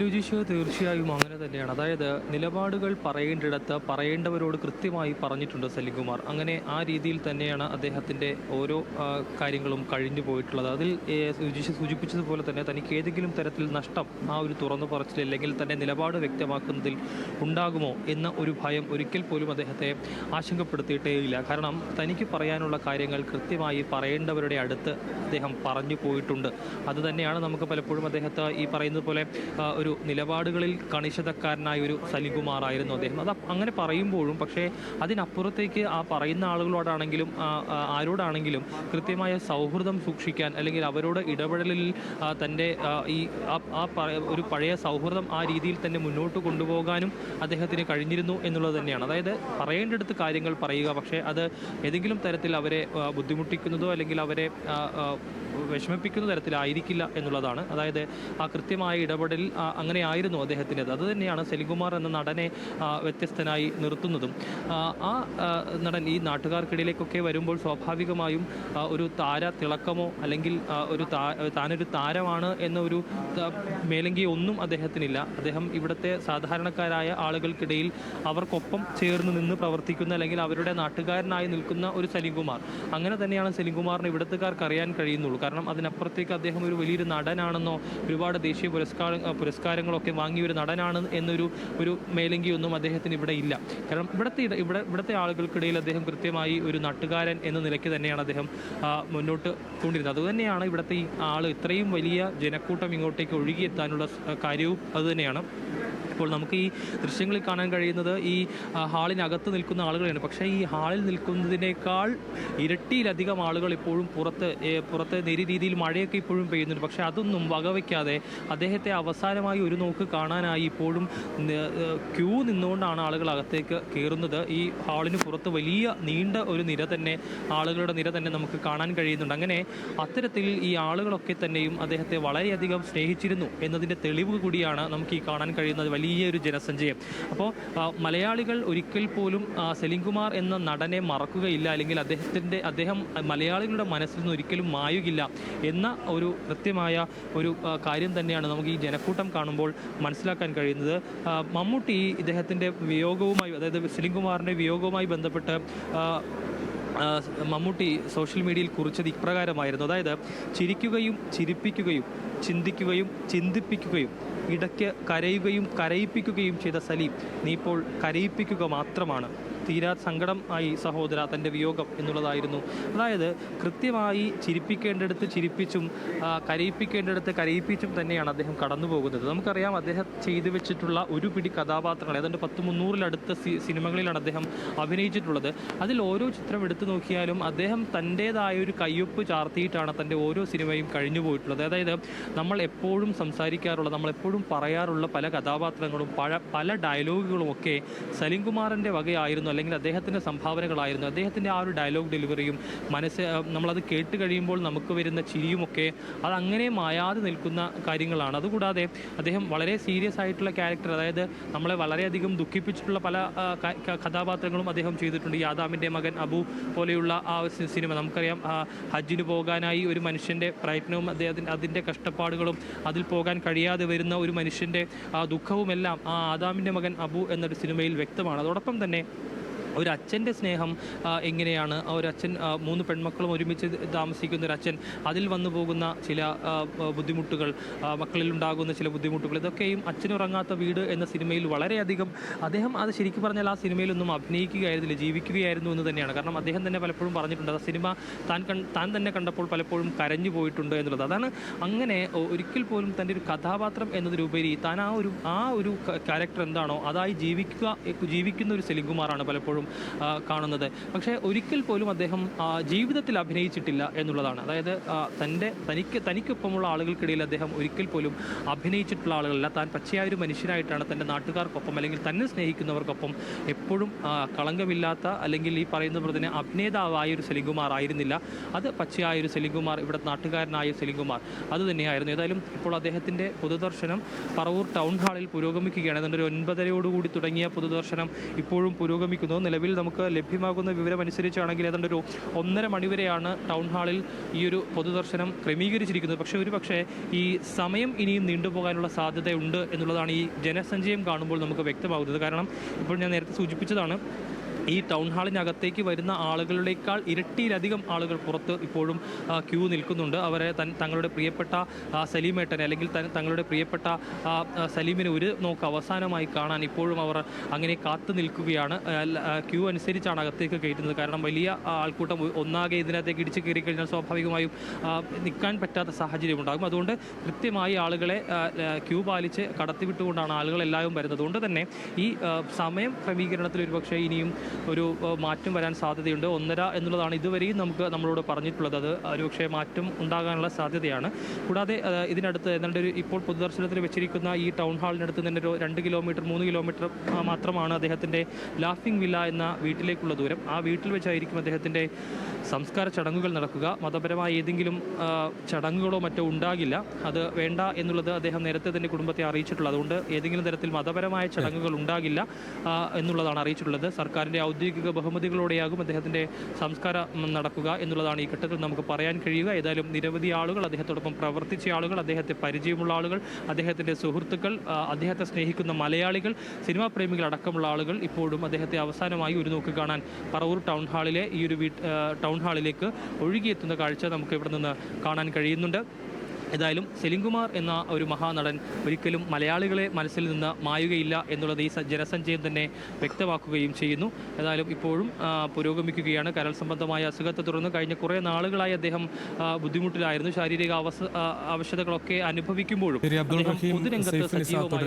രുചിശോ തീർച്ചയായും അങ്ങനെ തന്നെയാണ്. അതായത് നിലപാടുകൾ പറയേണ്ടിടത്ത് പറയേണ്ടവരോട് കൃത്യമായി പറഞ്ഞിട്ടുണ്ട് സലിംകുമാർ. അങ്ങനെ ആ രീതിയിൽ തന്നെയാണ് അദ്ദേഹത്തിൻ്റെ ഓരോ കാര്യങ്ങളും കഴിഞ്ഞു പോയിട്ടുള്ളത്. അതിൽ രുചിശ സൂചിപ്പിച്ചതുപോലെ തന്നെ തനിക്ക് ഏതെങ്കിലും തരത്തിൽ നഷ്ടം ആ ഒരു തുറന്നു പറച്ചിൽ അല്ലെങ്കിൽ തന്നെ നിലപാട് വ്യക്തമാക്കുന്നതിൽ ഉണ്ടാകുമോ എന്ന ഒരു ഭയം ഒരിക്കൽ പോലും അദ്ദേഹത്തെ ആശങ്കപ്പെടുത്തിയിട്ടേയില്ല. കാരണം തനിക്ക് പറയാനുള്ള കാര്യങ്ങൾ കൃത്യമായി പറയേണ്ടവരുടെ അടുത്ത് അദ്ദേഹം പറഞ്ഞു പോയിട്ടുണ്ട്. അതുതന്നെയാണ് നമുക്ക് പലപ്പോഴും അദ്ദേഹത്തെ ഈ പറയുന്നത് പോലെ ഒരു നിലപാടുകളിൽ കണിശതക്കാരനായ ഒരു സലിംകുമാറായിരുന്നു അദ്ദേഹം. അത് അങ്ങനെ പറയുമ്പോഴും പക്ഷേ അതിനപ്പുറത്തേക്ക് ആ പറയുന്ന ആളുകളോടാണെങ്കിലും ആരോടാണെങ്കിലും കൃത്യമായ സൗഹൃദം സൂക്ഷിക്കാൻ അല്ലെങ്കിൽ അവരോട് ഇടപെടലിൽ തൻ്റെ ഈ ഒരു പഴയ സൗഹൃദം ആ രീതിയിൽ തന്നെ മുന്നോട്ട് കൊണ്ടുപോകാനും അദ്ദേഹത്തിന് കഴിഞ്ഞിരുന്നു എന്നുള്ളത് തന്നെയാണ്. അതായത് പറയേണ്ടടുത്ത് കാര്യങ്ങൾ പറയുക, പക്ഷേ അത് ഏതെങ്കിലും തരത്തിൽ അവരെ ബുദ്ധിമുട്ടിക്കുന്നതോ അല്ലെങ്കിൽ അവരെ വിഷമിപ്പിക്കുന്ന തരത്തിലായിരിക്കില്ല എന്നുള്ളതാണ്. അതായത് ആ കൃത്യമായ ഇടപെടൽ അങ്ങനെയായിരുന്നു അദ്ദേഹത്തിൻ്റെത്. അതുതന്നെയാണ് സലിംകുമാർ എന്ന നടനെ വ്യത്യസ്തനായി നിർത്തുന്നതും. ആ നടൻ ഈ നാട്ടുകാർക്കിടയിലേക്കൊക്കെ വരുമ്പോൾ സ്വാഭാവികമായും ഒരു താര തിളക്കമോ അല്ലെങ്കിൽ താനൊരു താരമാണ് എന്ന ഒരു മേലങ്കി ഒന്നും അദ്ദേഹത്തിനില്ല. അദ്ദേഹം ഇവിടുത്തെ സാധാരണക്കാരായ ആളുകൾക്കിടയിൽ അവർക്കൊപ്പം ചേർന്ന് നിന്ന് പ്രവർത്തിക്കുന്ന അല്ലെങ്കിൽ അവരുടെ നാട്ടുകാരനായി നിൽക്കുന്ന ഒരു സലിംകുമാർ. അങ്ങനെ തന്നെയാണ് സലിംകുമാറിന് ഇവിടുത്തുകാർക്ക് അറിയാൻ കഴിയുന്നുള്ളൂ. കാരണം അതിനപ്പുറത്തേക്ക് അദ്ദേഹം ഒരു വലിയൊരു നടനാണെന്നോ ഒരുപാട് ദേശീയ പുരസ്കാരങ്ങളൊക്കെ വാങ്ങിയ ഒരു നടനാണ് എന്നൊരു മേലങ്കിയൊന്നും അദ്ദേഹത്തിന് ഇവിടെ ഇല്ല. കാരണം ഇവിടുത്തെ ആളുകൾക്കിടയിൽ അദ്ദേഹം കൃത്യമായി ഒരു നാട്ടുകാരൻ എന്ന നിലയ്ക്ക് തന്നെയാണ് അദ്ദേഹം മുന്നോട്ട് കൊണ്ടിരുന്നത്. അതുതന്നെയാണ് ഇവിടുത്തെ ഈ ഇത്രയും വലിയ ജനക്കൂട്ടം ഇങ്ങോട്ടേക്ക് ഒഴുകിയെത്താനുള്ള കാര്യവും അതുതന്നെയാണ്. ഇപ്പോൾ നമുക്ക് ഈ ദൃശ്യങ്ങളിൽ കാണാൻ കഴിയുന്നത് ഈ ഹാളിനകത്ത് നിൽക്കുന്ന ആളുകളാണ്. പക്ഷേ ഈ ഹാളിൽ നിൽക്കുന്നതിനേക്കാൾ ഇരട്ടിയിലധികം ആളുകൾ ഇപ്പോഴും പുറത്ത് നേരിയ രീതിയിൽ മഴയൊക്കെ ഇപ്പോഴും പെയ്യുന്നുണ്ട്. പക്ഷേ അതൊന്നും വകവയ്ക്കാതെ അദ്ദേഹത്തെ അവസാനമായി ഒരു നോക്ക് കാണാനായി ഇപ്പോഴും ക്യൂ നിന്നുകൊണ്ടാണ് ആളുകൾ അകത്തേക്ക് കയറുന്നത്. ഈ ഹാളിന് പുറത്ത് വലിയ നീണ്ട ഒരു ആളുകളുടെ നിര തന്നെ നമുക്ക് കാണാൻ കഴിയുന്നുണ്ട്. അങ്ങനെ അത്തരത്തിൽ ഈ ആളുകളൊക്കെ തന്നെയും അദ്ദേഹത്തെ വളരെയധികം സ്നേഹിച്ചിരുന്നു എന്നതിൻ്റെ തെളിവ് കൂടിയാണ് നമുക്ക് ഈ കാണാൻ കഴിയുന്നത് വലിയൊരു ജനസഞ്ചയം. അപ്പോൾ മലയാളികൾ ഒരിക്കൽ പോലും സലിംകുമാർ എന്ന നടനെ മറക്കുകയില്ല, അല്ലെങ്കിൽ അദ്ദേഹം മലയാളികളുടെ മനസ്സിൽ നിന്ന് ഒരിക്കലും മായുകില്ല എന്ന ഒരു കൃത്യമായ ഒരു കാര്യം തന്നെയാണ് നമുക്ക് ഈ ജനക്കൂട്ടം കാണുമ്പോൾ മനസ്സിലാക്കാൻ കഴിയുന്നത്. മമ്മൂട്ടി ഇദ്ദേഹത്തിൻ്റെ വിയോഗവുമായി, അതായത് സലിംകുമാറിൻ്റെ വിയോഗവുമായി ബന്ധപ്പെട്ട് മമ്മൂട്ടി സോഷ്യൽ മീഡിയയിൽ കുറിച്ചത് ഇപ്രകാരമായിരുന്നു. അതായത് ചിരിക്കുകയും ചിരിപ്പിക്കുകയും ചിന്തിക്കുകയും ചിന്തിപ്പിക്കുകയും ഇടയ്ക്ക് കരയുകയും കരയിപ്പിക്കുകയും ചെയ്ത സലീം, നീ ഇപ്പോൾ കരയിപ്പിക്കുക മാത്രമാണ്. തീരാ സങ്കടം ആയി സഹോദര തൻ്റെ വിയോഗം എന്നുള്ളതായിരുന്നു. അതായത് കൃത്യമായി ചിരിപ്പിക്കേണ്ടടുത്ത് ചിരിപ്പിച്ചും കരയിപ്പിക്കേണ്ടടുത്ത് കരയിപ്പിച്ചും തന്നെയാണ് അദ്ദേഹം കടന്നു പോകുന്നത്. നമുക്കറിയാം അദ്ദേഹം ചെയ്തു വെച്ചിട്ടുള്ള ഒരു പിടി കഥാപാത്രങ്ങൾ, ഏതാണ്ട് 100-300 സിനിമകളിലാണ് അദ്ദേഹം അഭിനയിച്ചിട്ടുള്ളത്. അതിൽ ഓരോ ചിത്രം എടുത്തു നോക്കിയാലും അദ്ദേഹം തൻ്റേതായ ഒരു കയ്യൊപ്പ് ചാർത്തിയിട്ടാണ് തൻ്റെ ഓരോ സിനിമയും കഴിഞ്ഞു പോയിട്ടുള്ളത്. അതായത് നമ്മൾ എപ്പോഴും സംസാരിക്കാറുള്ള, നമ്മളെപ്പോഴും പറയാറുള്ള പല കഥാപാത്രങ്ങളും പല ഡയലോഗുകളും ഒക്കെ സലിംകുമാറിൻ്റെ വകയായിരുന്നു, അല്ലെങ്കിൽ അദ്ദേഹത്തിൻ്റെ സംഭാവനകളായിരുന്നു. അദ്ദേഹത്തിൻ്റെ ആ ഒരു ഡയലോഗ് ഡെലിവറിയും നമ്മളത് കേട്ട് കഴിയുമ്പോൾ നമുക്ക് വരുന്ന ചിരിയുമൊക്കെ അതങ്ങനെ മായാതെ നിൽക്കുന്ന കാര്യങ്ങളാണ്. അതുകൂടാതെ അദ്ദേഹം വളരെ സീരിയസ് ആയിട്ടുള്ള ക്യാരക്ടർ, അതായത് നമ്മളെ വളരെയധികം ദുഃഖിപ്പിച്ചിട്ടുള്ള പല കഥാപാത്രങ്ങളും അദ്ദേഹം ചെയ്തിട്ടുണ്ട്. ഈ ആദാമിൻ്റെ മകൻ അബു പോലെയുള്ള ആ സിനിമ നമുക്കറിയാം. ഹജ്ജിന് പോകാനായി ഒരു മനുഷ്യൻ്റെ പ്രയത്നവും അതിൻ്റെ കഷ്ടപ്പാടുകളും അതിൽ പോകാൻ കഴിയാതെ വരുന്ന ഒരു മനുഷ്യൻ്റെ ദുഃഖവുമെല്ലാം ആ ആദാമിൻ്റെ മകൻ അബു എന്നൊരു സിനിമയിൽ വ്യക്തമാണ്. അതോടൊപ്പം തന്നെ ഒരു അച്ഛൻ്റെ സ്നേഹം എങ്ങനെയാണ്, ഒരു അച്ഛൻ 3 പെൺമക്കളും ഒരുമിച്ച് താമസിക്കുന്ന ഒരു അച്ഛൻ, അതിൽ വന്നു പോകുന്ന ചില ബുദ്ധിമുട്ടുകൾ, മക്കളിലുണ്ടാകുന്ന ചില ബുദ്ധിമുട്ടുകൾ, ഇതൊക്കെയും അച്ഛനുറങ്ങാത്ത വീട് എന്ന സിനിമയിൽ വളരെയധികം അദ്ദേഹം അത് ശരിക്കും പറഞ്ഞാൽ ആ സിനിമയിലൊന്നും അഭിനയിക്കുകയായിരുന്നില്ല, ജീവിക്കുകയായിരുന്നു എന്ന് തന്നെയാണ്. കാരണം അദ്ദേഹം തന്നെ പലപ്പോഴും പറഞ്ഞിട്ടുണ്ട് ആ സിനിമ താൻ തന്നെ കണ്ടപ്പോൾ പലപ്പോഴും കരഞ്ഞു പോയിട്ടുണ്ട് എന്നുള്ളത്. അതാണ് അങ്ങനെ ഒരിക്കൽ പോലും തൻ്റെ ഒരു കഥാപാത്രം എന്നതിലുപരി താൻ ആ ഒരു ക്യാരക്ടർ എന്താണോ അതായി ജീവിക്കുന്ന ഒരു സലിംകുമാറാണ് പലപ്പോഴും കാണുന്നത്. പക്ഷേ ഒരിക്കൽ പോലും അദ്ദേഹം ജീവിതത്തിൽ അഭിനയിച്ചിട്ടില്ല എന്നുള്ളതാണ്. അതായത് തനിക്കൊപ്പമുള്ള ആളുകൾക്കിടയിൽ അദ്ദേഹം ഒരിക്കൽ പോലും അഭിനയിച്ചിട്ടുള്ള ആളുകളല്ല. താൻ പച്ചയായൊരു മനുഷ്യനായിട്ടാണ് തൻ്റെ നാട്ടുകാർക്കൊപ്പം അല്ലെങ്കിൽ തന്നെ സ്നേഹിക്കുന്നവർക്കൊപ്പം എപ്പോഴും കളങ്കമില്ലാത്ത, അല്ലെങ്കിൽ ഈ പറയുന്ന പോലെ തന്നെ അഭിനേതാവായ ഒരു സലിംകുമാർ ആയിരുന്നില്ല. അത് പച്ചയായൊരു സലിംകുമാർ, ഇവിടെ നാട്ടുകാരനായ സലിംകുമാർ അത് തന്നെയായിരുന്നു. ഏതായാലും ഇപ്പോൾ അദ്ദേഹത്തിൻ്റെ പൊതുദർശനം പറവൂർ ടൗൺ ഹാളിൽ പുരോഗമിക്കുകയാണ്. അതുകൊണ്ട് ഒരു 9:30 തുടങ്ങിയ പൊതുദർശനം ഇപ്പോഴും പുരോഗമിക്കുന്നു. നിലവിൽ നമുക്ക് ലഭ്യമാകുന്ന വിവരം അനുസരിച്ചാണെങ്കിൽ ഏതാണ്ട് ഒരു 1:30 മണിവരെയാണ് ടൗൺ ഹാളിൽ ഈ ഒരു പൊതുദർശനം ക്രമീകരിച്ചിരിക്കുന്നത്. പക്ഷേ ഒരുപക്ഷെ ഈ സമയം ഇനിയും നീണ്ടുപോകാനുള്ള സാധ്യതയുണ്ട് എന്നുള്ളതാണ് ഈ ജനസഞ്ചയം കാണുമ്പോൾ നമുക്ക് വ്യക്തമാകുന്നത്. കാരണം ഇപ്പോൾ ഞാൻ നേരത്തെ സൂചിപ്പിച്ചതാണ്, ഈ ടൗൺ ഹാളിനകത്തേക്ക് വരുന്ന ആളുകളുടേക്കാൾ ഇരട്ടിയിലധികം ആളുകൾ പുറത്ത് ഇപ്പോഴും ക്യൂ നിൽക്കുന്നുണ്ട്. അവരെ തങ്ങളുടെ പ്രിയപ്പെട്ട സലീമേട്ടനെ അല്ലെങ്കിൽ തങ്ങളുടെ പ്രിയപ്പെട്ട സലീമിനെ ഒരു നോക്ക് അവസാനമായി കാണാൻ ഇപ്പോഴും അവർ അങ്ങനെ കാത്തു നിൽക്കുകയാണ്. ക്യൂ അനുസരിച്ചാണ് അകത്തേക്ക് കയറ്റുന്നത്. കാരണം വലിയ ആൾക്കൂട്ടം ഒന്നാകെ ഇതിനകത്തേക്ക് ഇടിച്ചു കയറി കഴിഞ്ഞാൽ സ്വാഭാവികമായും നിൽക്കാൻ പറ്റാത്ത സാഹചര്യം ഉണ്ടാകും. അതുകൊണ്ട് കൃത്യമായി ആളുകളെ ക്യൂ പാലിച്ച് കടത്തിവിട്ടുകൊണ്ടാണ് ആളുകളെല്ലാവരും വരുന്നത്. അതുകൊണ്ട് തന്നെ ഈ സമയം ക്രമീകരണത്തിൽ ഒരുപക്ഷെ ഇനിയും ഒരു മാറ്റം വരാൻ സാധ്യതയുണ്ട്. 1:30 എന്നുള്ളതാണ് ഇതുവരെയും നമ്മളോട് പറഞ്ഞിട്ടുള്ളത്. അത് ഒരുപക്ഷെ മാറ്റം ഉണ്ടാകാനുള്ള സാധ്യതയാണ്. കൂടാതെ ഇതിനടുത്ത് ഏതാണ്ട് ഇപ്പോൾ പൊതുദർശനത്തിന് വെച്ചിരിക്കുന്ന ഈ ടൗൺ ഹാളിനടുത്ത് തന്നെ ഒരു 2 കിലോമീറ്റർ 3 കിലോമീറ്റർ മാത്രമാണ് അദ്ദേഹത്തിൻ്റെ ലാഫിംഗ് വില്ല എന്ന വീട്ടിലേക്കുള്ള ദൂരം. ആ വീട്ടിൽ വെച്ചായിരിക്കും അദ്ദേഹത്തിൻ്റെ സംസ്കാര ചടങ്ങുകൾ നടക്കുക. മതപരമായ ഏതെങ്കിലും ചടങ്ങുകളോ മറ്റോ ഉണ്ടാകില്ല. അത് വേണ്ട എന്നുള്ളത് അദ്ദേഹം നേരത്തെ തന്നെ കുടുംബത്തെ അറിയിച്ചിട്ടുള്ളത്. അതുകൊണ്ട് ഏതെങ്കിലും തരത്തിൽ മതപരമായ ചടങ്ങുകൾ ഉണ്ടാകില്ല എന്നുള്ളതാണ് അറിയിച്ചിട്ടുള്ളത്. സർക്കാരിൻ്റെ ഔദ്യോഗിക ബഹുമതികളോടെയാകും അദ്ദേഹത്തിൻ്റെ സംസ്കാരം നടക്കുക എന്നുള്ളതാണ് ഈ ഘട്ടത്തിൽ നമുക്ക് പറയാൻ കഴിയുക. ഏതായാലും നിരവധി ആളുകൾ, അദ്ദേഹത്തോടൊപ്പം പ്രവർത്തിച്ച ആളുകൾ, അദ്ദേഹത്തെ പരിചയമുള്ള ആളുകൾ, അദ്ദേഹത്തിൻ്റെ സുഹൃത്തുക്കൾ, അദ്ദേഹത്തെ സ്നേഹിക്കുന്ന മലയാളികൾ, സിനിമാ പ്രേമികൾ അടക്കമുള്ള ആളുകൾ ഇപ്പോഴും അദ്ദേഹത്തെ അവസാനമായി ഒരു നോക്ക് കാണാൻ പറവൂർ ടൗൺ ഹാളിലെ ഈ ഒരു ടൗൺ ഹാളിലേക്ക് ഒഴുകിയെത്തുന്ന കാഴ്ച നമുക്ക് ഇവിടെ നിന്ന് കാണാൻ കഴിയുന്നുണ്ട്. ഏതായാലും സലിംകുമാർ എന്ന ഒരു മഹാനടൻ ഒരിക്കലും മലയാളികളെ മനസ്സിൽ നിന്ന് മായുകയില്ല എന്നുള്ളത് ഈ ജനസഞ്ചയം തന്നെ വ്യക്തമാക്കുകയും ചെയ്യുന്നു. ഏതായാലും ഇപ്പോഴും പുരോഗമിക്കുകയാണ്. കരൾ സംബന്ധമായ അസുഖത്തെ തുടർന്ന് കഴിഞ്ഞ കുറേ നാളുകളായി അദ്ദേഹം ബുദ്ധിമുട്ടിലായിരുന്നു. ശാരീരിക അവശതകളൊക്കെ അനുഭവിക്കുമ്പോഴും പൊതുരംഗത്ത് സജീവമായി